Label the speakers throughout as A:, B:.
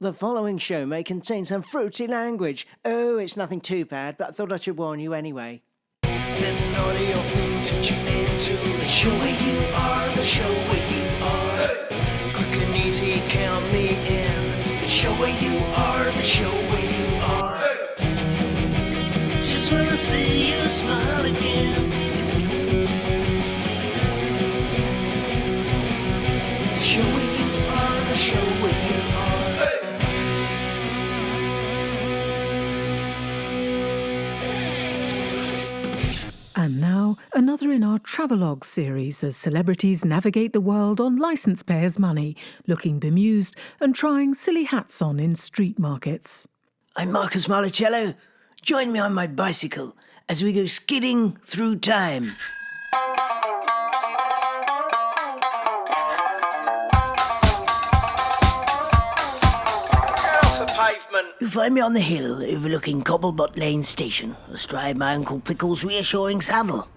A: The following show may contain some fruity language. Oh, it's nothing too bad, but I thought I should warn you anyway.
B: There's an audio thing to tune into. The show where you are, the show where you are. Hey. Quick and easy, count me in. The show where you are, the show where you are. Hey. Just wanna see you smile again. The show where you are, the show where you are. Hey.
C: And now, another in our travelogue series as celebrities navigate the world on licence payers' money, looking bemused and trying silly hats on in street markets.
B: I'm Marcus Marlicello. Join me on my bicycle as we go skidding through time. You'll find me on the hill overlooking Cobblebot Lane Station, astride my Uncle Pickle's reassuring saddle.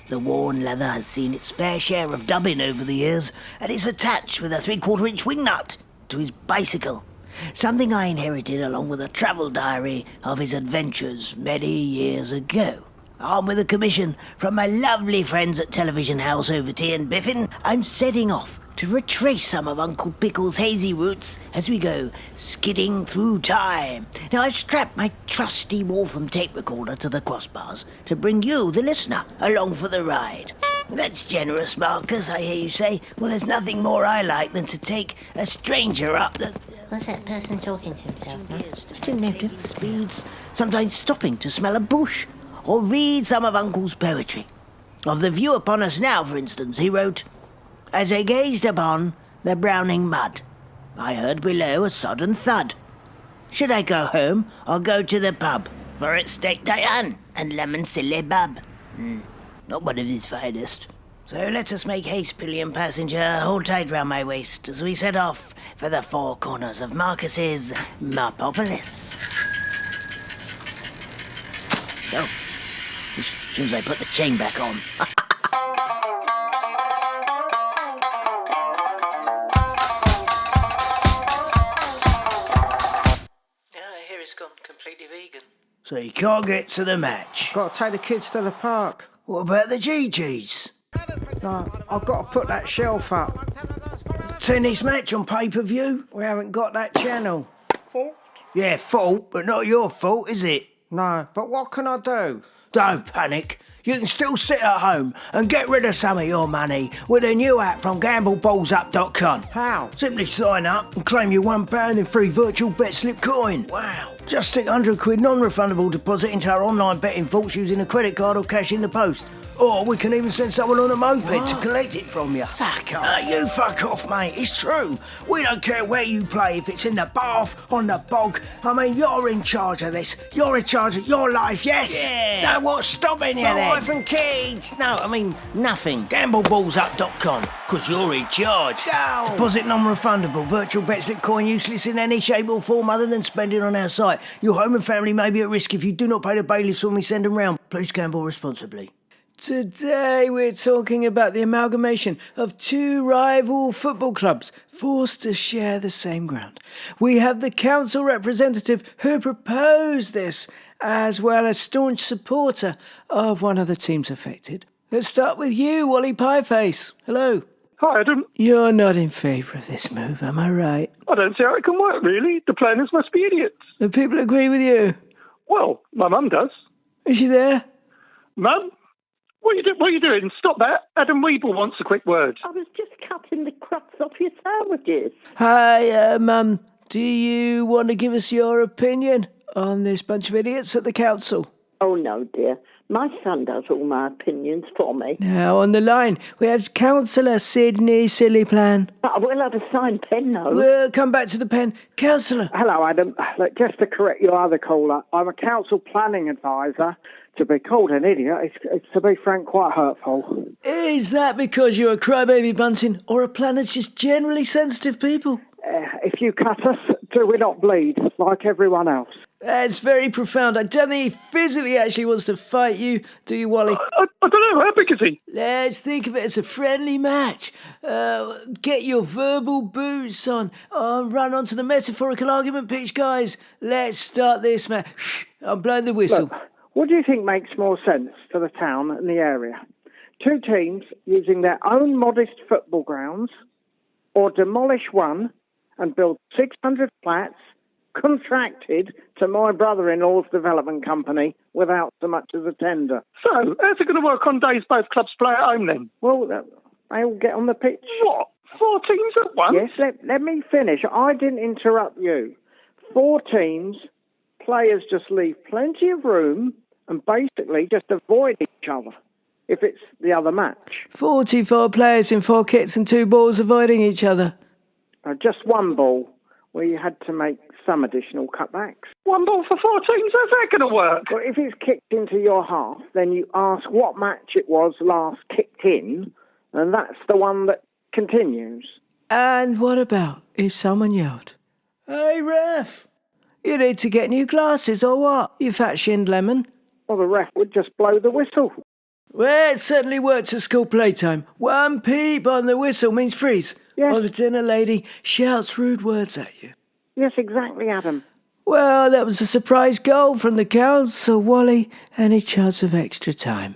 B: The worn leather has seen its fair share of dubbing over the years, and is attached with a 3/4-inch wing nut to his bicycle, something I inherited along with a travel diary of his adventures many years ago. Armed with a commission from my lovely friends at Television House over tea and biffin, I'm setting off to retrace some of Uncle Pickle's hazy routes as we go skidding through time. Now, I've strapped my trusty Waltham tape recorder to the crossbars to bring you, the listener, along for the ride. That's generous, Marcus, I hear you say. Well, there's nothing more I like than to take a stranger up the...
D: Was that person talking to himself, Mum? I didn't notice.
B: Speeds, sometimes stopping to smell a bush, or read some of Uncle's poetry. Of the view upon us now, for instance, he wrote, "As I gazed upon the browning mud, I heard below a sodden thud. Should I go home or go to the pub? For it's steak Diane and lemon silly bub." Not one of his finest. So let us make haste, pillion passenger, hold tight round my waist as we set off for the four corners of Marcus's Marpopolis. Oh, as soon as I put the chain back on. I hear it's gone completely vegan. So you can't get to the match.
A: Got to take the kids to the park.
B: What about the GGs?
A: No, I've got to put that shelf up.
B: Tennis match on pay-per-view?
A: We haven't got that channel.
B: Yeah, fault, but not your fault, is it?
A: No, but what can I do?
B: Don't panic. You can still sit at home and get rid of some of your money with a new app from GambleBallsUp.com.
A: How?
B: Simply sign up and claim your £1 in free virtual bet slip coin. Wow. Just stick £100 non-refundable deposit into our online betting vaults using a credit card or cash in the post. Or we can even send someone on a moped to collect it from you.
A: Fuck off.
B: You fuck off, mate. It's true. We don't care where you play, if it's in the bath, on the bog. I mean, you're in charge of this. You're in charge of your life, yes?
A: Yeah.
B: So what's stopping you
A: My
B: then?
A: wife and kids. No, I mean, nothing.
B: GambleBallsUp.com, because you're in charge.
A: Go.
B: Deposit non-refundable, virtual bet slip coin useless in any shape or form other than spending on our site. Your home and family may be at risk if you do not pay the bailiffs when we send them round. Please gamble responsibly.
A: Today we're talking about the amalgamation of two rival football clubs forced to share the same ground. We have the council representative who proposed this, as well as staunch supporter of one of the teams affected. Let's start with you, Wally Pieface. Hello.
E: Hi, Adam.
A: You're not in favour of this move, am I right?
E: I don't see how it can work, really. The planners must be idiots.
A: Do people agree with you?
E: Well, my mum does.
A: Is she there?
E: Mum? What are you doing? Stop that. Adam Weeble wants a quick word.
F: I was just cutting the crusts off your sandwiches.
A: Hi, Mum. Do you want to give us your opinion on this bunch of idiots at the council?
F: Oh, no, dear. My son does all my opinions for me.
A: Now, on the line, we have Councillor Sydney Sillyplan.
F: I will have a signed pen, though.
A: We'll come back to the pen. Councillor.
G: Hello, Adam. Look, just to correct your other caller, I'm a council planning advisor. To be called an idiot is, to be frank, quite hurtful.
A: Is that because you're a crybaby bunting or a planet's just generally sensitive people?
G: If you cut us, do we not bleed like everyone else?
A: That's very profound. I don't think he physically actually wants to fight you, do you, Wally?
E: I don't know. How big is he?
A: Let's think of it as a friendly match. Get your verbal boots on. Run onto the metaphorical argument pitch, guys. Let's start this match. I'm blowing the whistle.
G: Look, what do you think makes more sense for the town and the area? 2 teams using their own modest football grounds, or demolish one and build 600 flats contracted to my brother-in-law's development company without so much as a tender?
E: So, how's it going to work on days both clubs play at home then?
G: Well, they all get on the pitch.
E: What? 4 teams at once?
G: Yes, let me finish. I didn't interrupt you. 4 teams, players just leave plenty of room and basically just avoid each other if it's the other match.
A: 44 players in 4 kits and 2 balls avoiding each other.
G: Just 1 ball where you had to make some additional cutbacks.
E: 1 ball for 4 teams? How's that going to work?
G: Well, if it's kicked into your half, then you ask what match it was last kicked in, and that's the one that continues.
A: And what about if someone yelled, "Hey, ref, you need to get new glasses or what, you fat-shinned lemon?"
G: Well, the ref would just blow the whistle.
A: Well, it certainly worked at school playtime. 1 peep on the whistle means freeze.
G: Yes.
A: Or the dinner lady shouts rude words at you.
G: Yes, exactly, Adam.
A: Well, that was a surprise goal from the council, Wally. Any chance of extra time?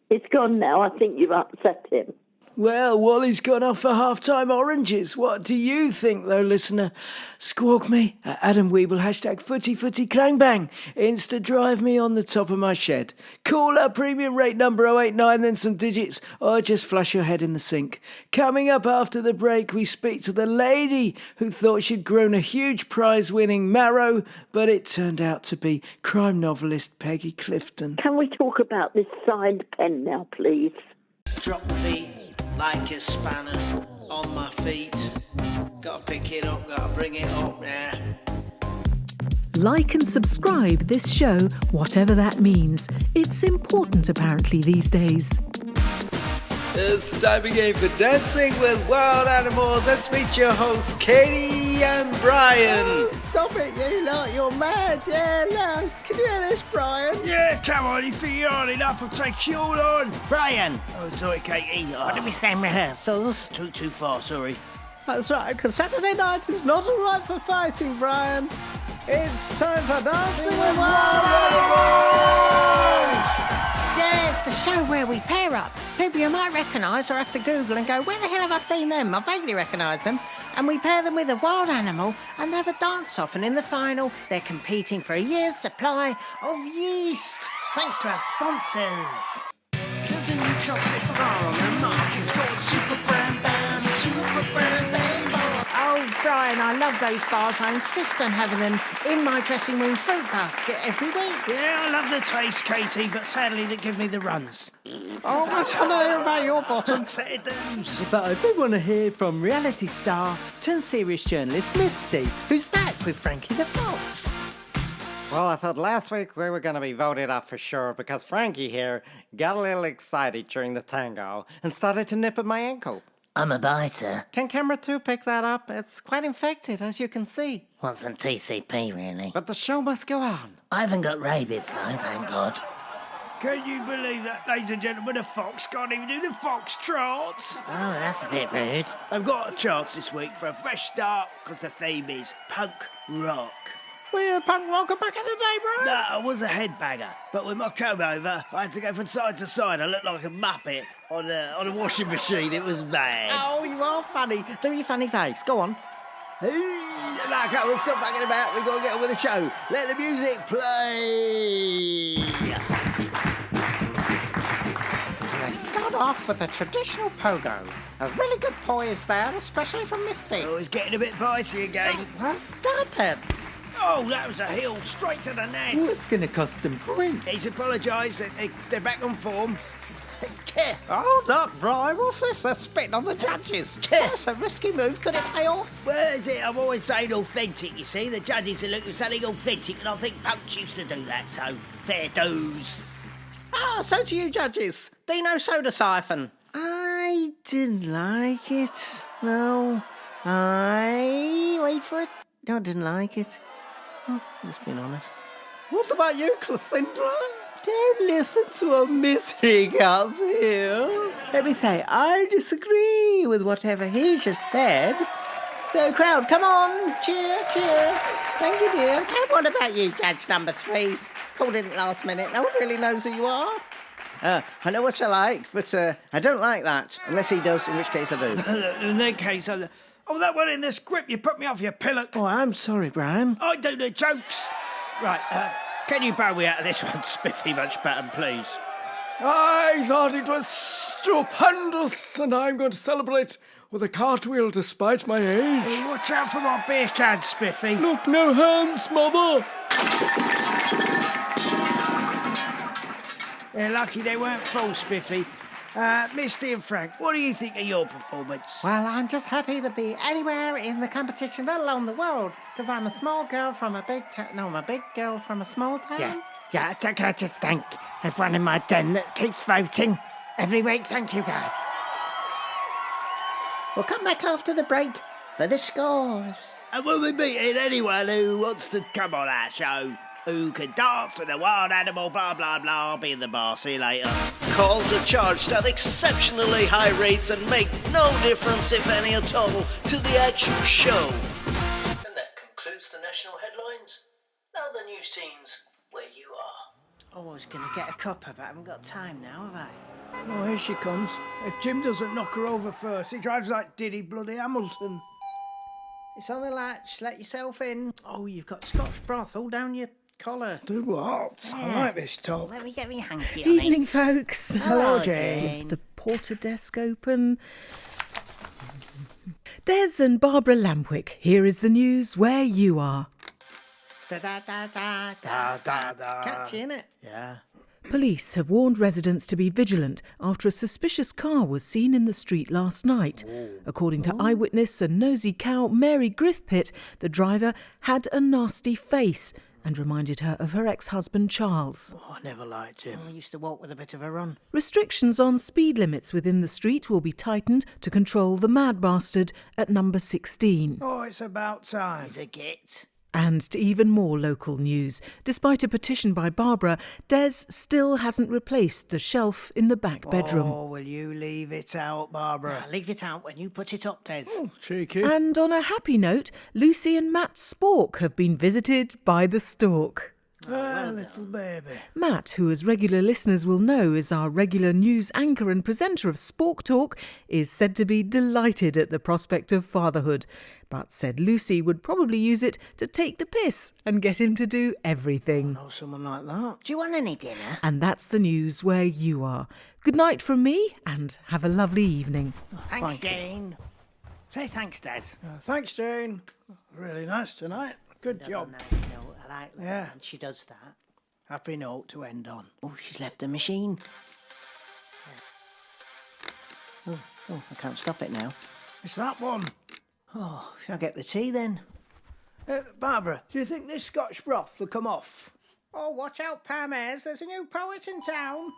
F: It's gone now. I think you've upset him.
A: Well, Wally's gone off for half-time oranges. What do you think, though, listener? Squawk me at Adam Weeble, #footy clang bang. Insta drive me on the top of my shed. Call our premium rate number 089, then some digits, or just flush your head in the sink. Coming up after the break, we speak to the lady who thought she'd grown a huge prize-winning marrow, but it turned out to be crime novelist Peggy Clifton.
F: Can we talk about this signed pen now, please?
A: Drop the beat like a spanner on my feet. Gotta pick it up, gotta bring it up now.
C: Like and subscribe this show, whatever that means. It's important apparently these days.
A: It's time again for Dancing with Wild Animals. Let's meet your hosts, Katie and Brian.
H: Stop it, you lot, you're mad. Yeah, no. Can you hear this, Brian?
A: Yeah, come on, you think you're on enough, I'll take you all on.
H: Brian!
A: Oh, sorry, Katie.
H: What did we say in rehearsals?
A: Too far, sorry.
H: That's right, because Saturday night is not all right for fighting, Brian. It's time for Dancing with Wild Animals!
B: Yeah, it's the show where we pair up. People you might recognise or have to Google and go, where the hell have I seen them? I vaguely recognise them. And we pair them with a wild animal and they have a dance-off. And in the final, they're competing for a year's supply of yeast. Thanks to our sponsors.
A: There's a new chocolate bar on the market. It's called Super Brand Bam, Super Brand Bam Bar.
B: Oh, Brian, I love those bars. I insist on having them in my dressing room fruit basket every week.
A: Yeah, I love the taste, Katie, but sadly they give me the runs.
H: Oh, I just want to hear about your bottom.
A: Fair dues.
H: But I do want to hear from reality star turned serious journalist Misty, who's back with Frankie the Fox.
I: Well, I thought last week we were going to be voted off for sure because Frankie here got a little excited during the tango and started to nip at my ankle.
B: I'm a biter.
I: Can camera 2 pick that up? It's quite infected, as you can see.
B: Want some TCP, really?
I: But the show must go on.
B: I haven't got rabies, though, thank God.
A: Can you believe that, ladies and gentlemen? The Fox can't even do the Fox trots.
B: Oh, that's a bit rude.
A: I've got a chance this week for a fresh start because the theme is punk rock.
H: Were you a punk rocker back in the day, bro?
A: No, I was a headbanger, but with my comb over, I had to go from side to side. I looked like a muppet on a washing machine. It was bad.
H: Oh, you are funny. Do your funny face. Go on.
A: Hey, okay, we'll stop banging about. We've got to get on with the show. Let the music play.
I: Let's start off with a traditional pogo. A really good poise there, especially from Misty.
A: Oh, it's getting a bit bitey again.
I: Well, stop it.
A: Oh, that was a heel straight to the net.
H: It's going to cost them points.
A: He's apologised. They're back on form.
I: Hold up, Brian. What's this? They're spitting on the judges. That's a risky move. Could it pay off?
A: Well, I'm always saying authentic, you see. The judges are looking for something authentic, and I think punks used to do that, so fair dues.
H: Ah, so to you, judges. Dino Soda Siphon.
A: I didn't like it. No.
H: Wait for it.
A: No, I didn't like it.
H: Oh, just being honest. What about you, Cassandra? Don't listen to a mystery girls here. Let me say, I disagree with whatever he just said. So, crowd, come on, cheer, cheer. Thank you, dear. And what about you, Judge number 3? Called in last minute. No one really knows who you are. I know what I like, but I don't like that. Unless he does, in which case I do.
A: In that case, oh, that one in the script, you put me off your pillock.
H: Oh, I'm sorry, Brian.
A: I do the jokes. Right, can you bow me out of this one, Spiffy Muchpattern, please?
J: I thought it was stupendous, and I'm going to celebrate with a cartwheel despite my age.
A: Hey, watch out for my beer can, Spiffy.
J: Look, no hands, mother.
A: They're lucky they weren't full, Spiffy. Misty and Frank, what do you think of your performance?
I: Well, I'm just happy to be anywhere in the competition, let alone the world, because I'm a small girl from a big town. No, I'm a big girl from a small town.
B: Yeah, can I just thank everyone in my den that keeps voting every week? Thank you, guys. We'll come back after the break for the scores.
A: And we'll be meeting anyone who wants to come on our show, who can dance with a wild animal, blah, blah, blah. I'll be in the bar. See you later.
K: Calls are charged at exceptionally high rates and make no difference, if any at all, to the actual show. And that concludes the national headlines. Now the news teams, where you are.
B: Oh, I was going to get a cuppa, but I haven't got time now, have I?
A: Oh, here she comes. If Jim doesn't knock her over first, he drives like Diddy bloody Hamilton.
B: It's on the latch. Let yourself in. Oh, you've got Scotch broth all down your collar.
A: Do what?
B: Yeah.
A: I like this top.
B: Let me get me hanky on
C: Evening,
B: it.
C: folks.
B: Hello, Jane.
C: The porter desk open. Des and Barbara Lampwick, here is the news where you are.
B: Da da da da da da da. Catchy, innit?
A: Yeah.
C: Police have warned residents to be vigilant after a suspicious car was seen in the street last night. According to eyewitness and nosy cow Mary Griffpitt, the driver had a nasty face and reminded her of her ex-husband Charles.
A: Oh, I never liked him.
B: I used to walk with a bit of a run.
C: Restrictions on speed limits within the street will be tightened to control the mad bastard at number 16.
A: Oh, it's about time.
B: He's a git.
C: And to even more local news. Despite a petition by Barbara, Des still hasn't replaced the shelf in the back bedroom.
A: Oh, will you leave it out, Barbara?
B: Leave it out when you put it up, Des.
A: Oh, cheeky.
C: And on a happy note, Lucy and Matt Spork have been visited by the stork.
A: Little baby.
C: Matt, who as regular listeners will know is our regular news anchor and presenter of Spork Talk, is said to be delighted at the prospect of fatherhood, but said Lucy would probably use it to take the piss and get him to do everything.
A: Oh, someone like that.
B: Do you want any dinner?
C: And that's the news where you are. Good night from me and have a lovely evening.
B: Thanks, Jane. Say thanks, Des.
A: Thanks, Jane. Really nice tonight. Good job.
B: Nice note. I like that.
A: Yeah.
B: And she does that.
A: Happy note to end on.
B: Oh, she's left the machine. Oh, I can't stop it now.
A: It's that one.
B: Oh, shall I get the tea then?
A: Barbara, do you think this Scotch broth will come off?
B: Oh, watch out, Pam Ayres. There's a new poet in town.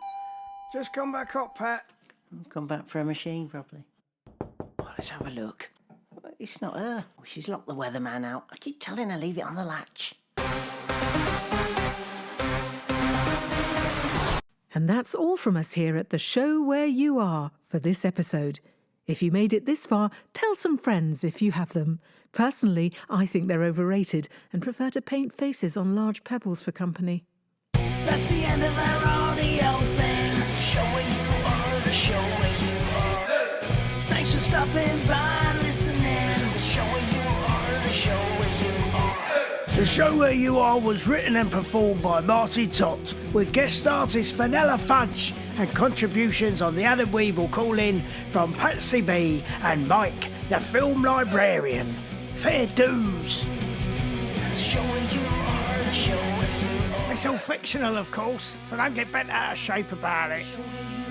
A: Just come back up, Pat.
B: Come back for a machine, probably. Oh, let's have a look. It's not her. Oh, she's locked the weatherman out. I keep telling her leave it on the latch.
C: And that's all from us here at the show where you are for this episode. If you made it this far, tell some friends if you have them. Personally, I think they're overrated and prefer to paint faces on large pebbles for company.
B: That's the end of our audio thing. The show where you are, the show where you are. Thanks for stopping by and listening. The show where you are, the show where you are.
A: The Show Where You Are was written and performed by Marty Tott, with guest artist Vanilla Fudge and contributions on the Adam Weeble call-in from Patsy B and Mike, the film librarian. Fair dues.
B: The show where you are, the show where you are.
A: It's all fictional, of course, so don't get bent out of shape about it.
B: The show where you